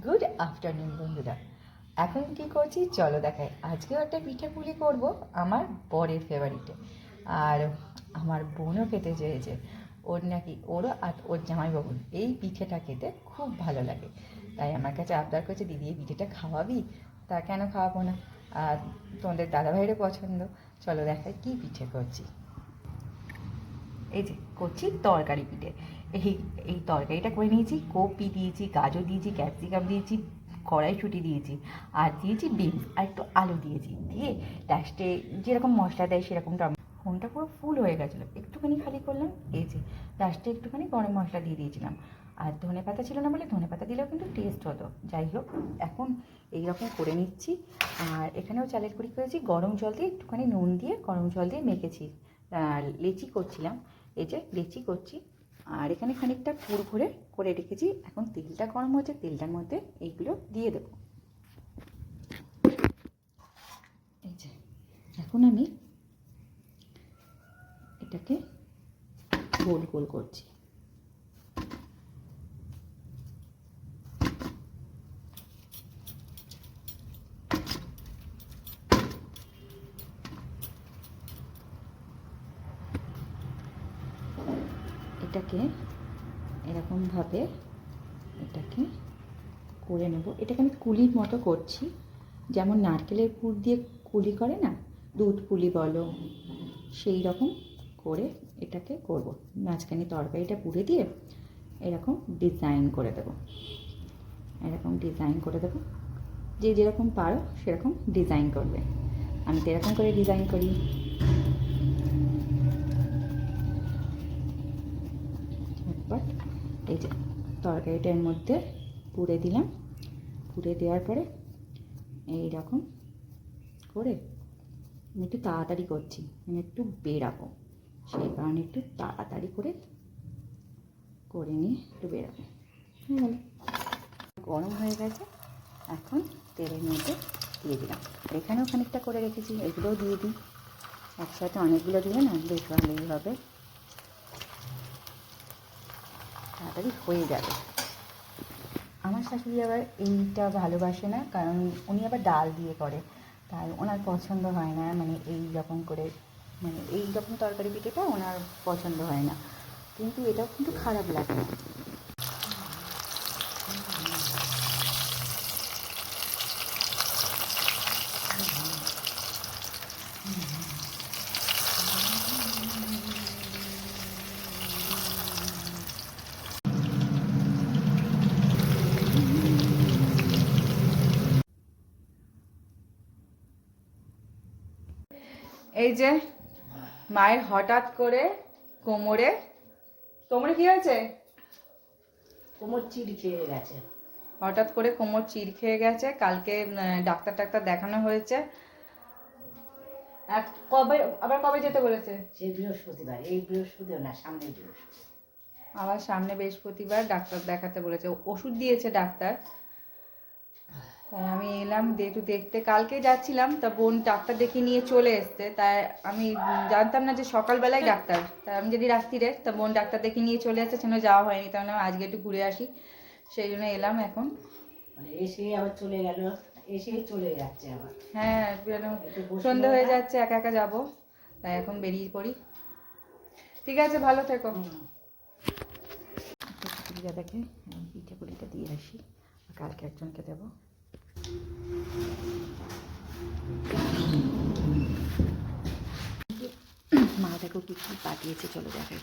Good afternoon বন্ধুরা। এখন কি করছি চলো দেখাই। আজকেও একটা পিঠে পুলি করবো আমার বরের ফেভারিটে, আর আমার বোনও খেতে চেয়েছে। ওর নাকি ওরও আর ওর জামাইবাবুর এই পিঠেটা খেতে খুব ভালো লাগে, তাই আমার কাছে আবদার করছে, দিদি এই পিঠেটা খাওয়াবি। তা কেন খাওয়াবো না, আর তোমাদের দাদাভাইয়েরও পছন্দ। চলো দেখাই কি পিঠে করছি। এই যে করছি তরকারি পিঠে। এই এই তরকারিটা করে নিয়েছি, কপি দিয়েছি, গাজর দিয়েছি, ক্যাপসিকাম দিয়েছি, কড়াইশুঁটি দিয়েছি, আর দিয়েছি বিনস, আর একটু আলু দিয়েছি। দিয়ে লাস্টে যেরকম মশলা দেয় সেরকম ফোনটা পুরো ফুল হয়ে গেছিলো, একটুখানি খালি করলাম। এই যে লাস্টে একটুখানি গরম মশলা দিয়ে দিয়েছিলাম, আর ধনে পাতা ছিল না বলে ধনে পাতা দিলেও কিন্তু টেস্ট হতো। যাই হোক, এখন এইরকম করে নিচ্ছি। আর এখানেও চালের গুঁড়ি করেছি, গরম জল দিয়ে একটুখানি নুন দিয়ে গরম জল দিয়ে মেখেছি। লেচি করছিলাম, এই যে লেচি করছি। আর এখানে খানিকটা পুর ভরে করে রেখেছি। এখন তেলটা গরম হচ্ছে, তেলটার মধ্যে এইগুলো দিয়ে দেবো। এই যে এখন আমি এটাকে গোল গোল করছি। এটাকে এরকমভাবে এটাকে করে নেব। এটাকে আমি কুলির মতো করছি, যেমন নারকেলের পুর দিয়ে কুলি করে না, দুধ পুলি বলো, সেই রকম করে এটাকে করব। মাঝখানে তরকারিটা পুড়ে দিয়ে এরকম ডিজাইন করে দেব, এরকম ডিজাইন করে দেব। যে যেরকম পারো সেরকম ডিজাইন করবে। আমি তো এরকম করে ডিজাইন করি। ঝটপট এই যে তরকারিটার মধ্যে পুড়ে দিলাম। পুড়ে দেওয়ার পরে এই রকম করে আমি একটু তাড়াতাড়ি করছি, মানে একটু বেরাবো, সেই কারণে একটু তাড়াতাড়ি করে নিয়ে একটু বেরাবো। হয়ে গেল, গরম হয়ে গেছে। এখন তেলের মধ্যে দিয়ে দিলাম। এখানেও খানিকটা করে রেখেছি, এগুলোও দিয়ে দিই। একসাথে অনেকগুলো দিলে না বেশ ভালোই হবে, তাড়াতাড়ি হয়ে যাবে। আমার শাশুড়ি আবার এইটা ভালোবাসে না, কারণ উনি আবার ডাল দিয়ে করে, তাই ওনার পছন্দ হয় না। মানে এই রকম করে, মানে এই রকম তরকারি পিঠেটা ওনার পছন্দ হয় না, কিন্তু এটাও কিন্তু খারাপ লাগে না। এই যে মায়ের হঠাৎ করে কোমরে কি হয়েছে? কোমর চিড় খেয়ে গেছে। হঠাৎ করে কোমর চিড় খেয়ে গেছে। কালকে ডাক্তার দেখানো হয়েছে। কবে যেতে বলেছে? সে বৃহস্পতিবার, এই বৃহস্পতিবার না, সামনে বৃহস্পতিবার। আবার সামনে বৃহস্পতিবার ডাক্তার দেখাতে বলেছে। ওষুধ দিয়েছে ডাক্তার, তাই আমি এলাম একটু দেখতে। কালকে যাচ্ছিলাম, তা বোন ডাক্তার দেখিয়ে নিয়ে চলে এসছে। তাই আমি জানতাম না যে সকালবেলায় ডাক্তার, তাই আমি যদি রাত্রিরে, তা বোন ডাক্তার দেখিয়ে নিয়ে চলে এসছে, সেজন্য যাওয়া হয়নি। তাহলে আজকে একটু ঘুরে আসি, সেই জন্য এলাম। এখন এসে আবার চলে গেল, এসেই চলে যাচ্ছে আবার। হ্যাঁ, সন্ধ্যে হয়ে যাচ্ছে, একা একা যাবো, তাই এখন বেরিয়ে পড়ি। ঠিক আছে, ভালো থেকো। দাদাকে পিঠে পুলিটা দিয়ে আসি, কালকে একজনকে দেবো। মা দেখো কি কি পাঠিয়েছে, চলো দেখাই।